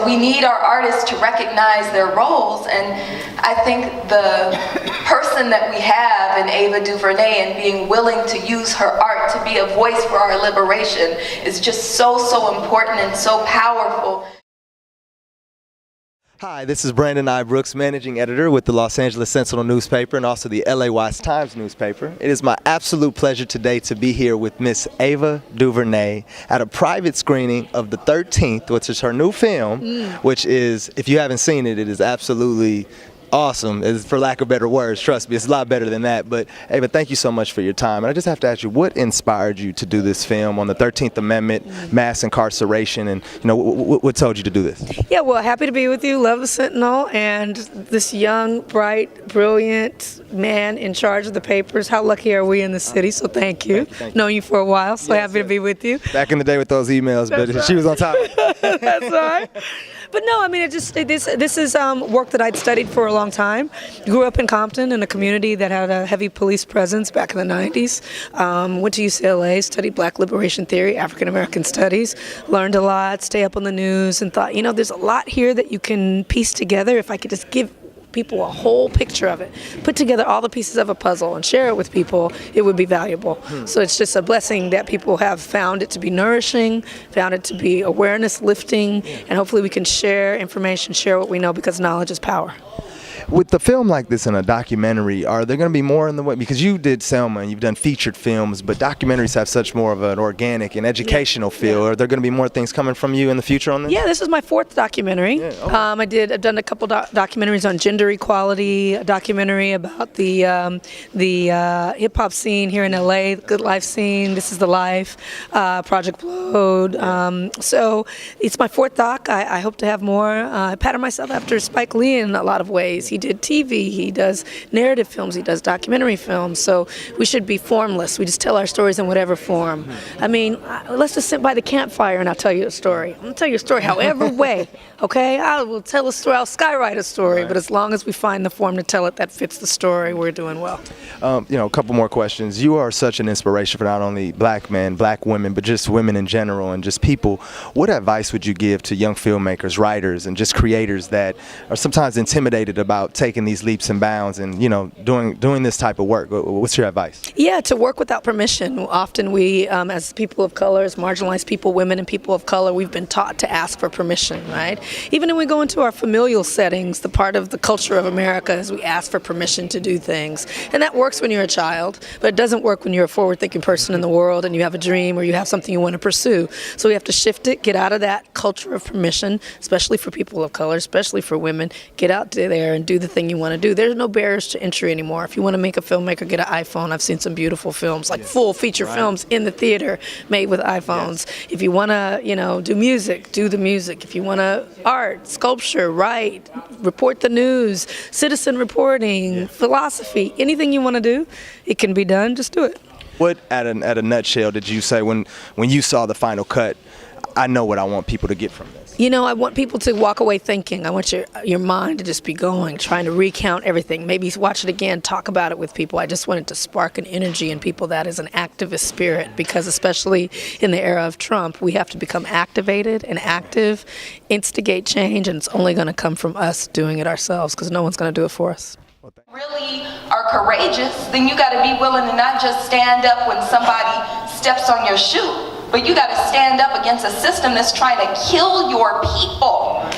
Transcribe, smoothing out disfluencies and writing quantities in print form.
We need our artists to recognize their roles, and I think the person that we have in Ava DuVernay and being willing to use her art to be a voice for our liberation is just so important and so powerful. Hi, this is Brandon I. Brooks, managing editor with the Los Angeles Sentinel newspaper and also the LA Times newspaper. It is my absolute pleasure today to be here with Miss Ava DuVernay at a private screening of The 13th, which is her new film, which is, if you haven't seen it, it is absolutely awesome, is for lack of better words. Trust me, it's a lot better than that. But Ava, thank you so much for your time. And I just have to ask you, what inspired you to do this film on the 13th Amendment, mass incarceration, and what told you to do this? Yeah, well, happy to be with you. Love the Sentinel and this young, bright, brilliant man in charge of the papers. How lucky are we in the city? So thank you. Thank you. Known you for a while, so Yes, happy to be with you. Back in the day with those emails, but she was on top of it. That's all right. But no, I mean, this is work that I'd studied for a long time. Grew up in Compton in a community that had a heavy police presence back in the 90s. Went to UCLA, studied Black liberation theory, African American studies. Learned a lot, stay up on the news, and thought, there's a lot here that you can piece together if I could just give people a whole picture of it, put together all the pieces of a puzzle and share it with people, it would be valuable. So it's just a blessing that people have found it to be nourishing, found it to be awareness lifting, and hopefully we can share information, share what we know, because knowledge is power. With the film like this and a documentary, are there going to be more in the way? Because you did Selma and you've done featured films, but documentaries have such more of an organic and educational feel. Are there going to be more things coming from you in the future on this? Yeah, this is my 4th documentary. Yeah, okay. I've done a couple documentaries on gender equality, a documentary about the hip hop scene here in LA, the Good Life scene, This Is the Life, Project Load. So it's my 4th doc. I hope to have more. I pattern myself after Spike Lee in a lot of ways. He did TV, he does narrative films, he does documentary films, so we should be formless. We just tell our stories in whatever form. I mean, let's just sit by the campfire and I'll tell you a story. I'm going to tell you a story however way, okay? I will tell a story, I'll skywrite a story, but as long as we find the form to tell it that fits the story, we're doing well. A couple more questions. You are such an inspiration for not only black men, black women, but just women in general and just people. What advice would you give to young filmmakers, writers, and just creators that are sometimes intimidated about taking these leaps and bounds and doing this type of work? What's your advice? Yeah, to work without permission. Often we, as people of color, as marginalized people, women and people of color, we've been taught to ask for permission, right? Even when we go into our familial settings, the part of the culture of America is we ask for permission to do things. And that works when you're a child, but it doesn't work when you're a forward-thinking person in the world and you have a dream or you have something you want to pursue. So we have to shift it, get out of that culture of permission, especially for people of color, especially for women. Get out there and do the thing you want to do. There's no barriers to entry anymore. If you want to make a filmmaker, get an iPhone. I've seen some beautiful films, like full feature films in the theater made with iPhones. If you want to, do music, do the music. If you want to art, sculpture, write, report the news, citizen reporting, philosophy, anything you want to do, it can be done. Just do it. What, at a nutshell, did you say when you saw the final cut? I know what I want people to get from this. I want people to walk away thinking. I want your mind to just be going, trying to recount everything. Maybe watch it again, talk about it with people. I just wanted to spark an energy in people that is an activist spirit, because especially in the era of Trump, we have to become activated and active, instigate change, and it's only going to come from us doing it ourselves, because no one's going to do it for us. Really are courageous, then you got to be willing to not just stand up when somebody steps on your shoe, but you got to stand up against a system that's trying to kill your people.